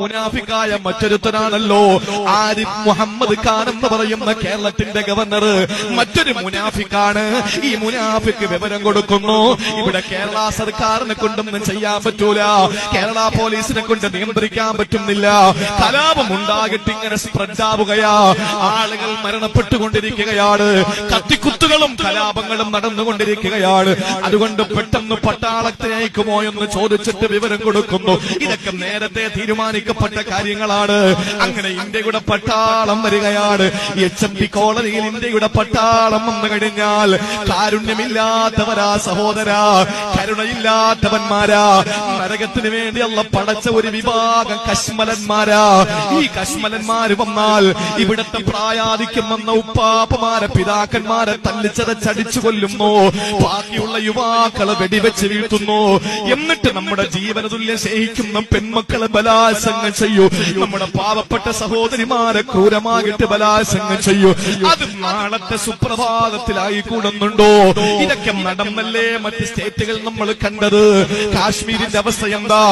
മുനാഫിക്കായ മറ്റൊരുത്തനാണല്ലോ ആരിഫ് മുഹമ്മദ് ഖാൻ എന്ന് പറയുന്ന കേരളത്തിന്റെ ഗവർണർ. മറ്റൊരു മുനാഫിക്കാണ്. ഈ മുനാഫിക്ക് വിവരം കൊടുക്കുന്നു, ഇവിടെ കേരള സർക്കാരിനെ കൊണ്ടൊന്നും ചെയ്യാൻ പറ്റൂല, കേരള പോലീസിനെ കൊണ്ട് നിയന്ത്രിക്കാൻ പറ്റുന്നില്ല, കലാപം ഉണ്ടാകിട്ട് ഇങ്ങനെ സ്പ്രെഡ് ആവുകയാ, ആളുകൾ മരണപ്പെട്ടുകൊണ്ടിരിക്കുകയാണ്, കത്തിക്കുത്തുകളും കലാപങ്ങളും നടന്നുകൊണ്ടിരിക്കുകയാണ്. അതുകൊണ്ട് പെട്ടെന്ന് പട്ടാളത്തെ അയക്കുമോ എന്ന് ചോദിച്ചിട്ട് വിവരം കൊടുക്കുന്നു. ഇതൊക്കെ നേരത്തെ തീരുമാനിക്കപ്പെട്ട കാര്യങ്ങളാണ്. അങ്ങനെ ഇന്ത്യയുടെ പട്ടാളം വരികയാണ്. HMP കോളനിയിൽ ഇന്ത്യയുടെ പട്ടാളം വന്നു കഴിഞ്ഞാൽ കാരുണ്യമില്ലാത്തവരാ സഹോദരാ, കരുണയില്ലാത്തവന്മാരാ, നരകത്തിന് വേണ്ടി അള്ള പടച്ച ഒരു വിഭാഗം കശ്മലന്മാരാ. ഈ കശ്മലന്മാര് വന്നാൽ ഇവിടത്തെ പ്രായാധിക്യം വന്ന ഉപ്പാപ്പമാരെ പിതാക്കന്മാരെ തല്ലിച്ചതച്ചടിച്ചു കൊല്ലുന്നു, ബാക്കിയുള്ള യുവാക്കളെ വെടിവെച്ച് വീഴ്ത്തുന്നു. എന്നിട്ട് നമ്മുടെ ജീവനതുല്യം സ്നേഹിക്കുന്ന പെൺമക്കളെ ബലാത്സംഗം ചെയ്യൂ, നമ്മുടെ പാവപ്പെട്ട സഹോദരിമാരെ ക്രൂരമായിട്ട് ബലാത്സംഗം ചെയ്യൂ. അത് നാളത്തെ സുപ്രഭാതത്തിലായി കൂടുന്നുണ്ടോ? ഇതൊക്കെ നടന്നല്ലേ മറ്റ് സ്റ്റേറ്റുകൾ നമ്മൾ കണ്ടത്. കാശ്മീരിന്റെ അവസ്ഥ എന്താ?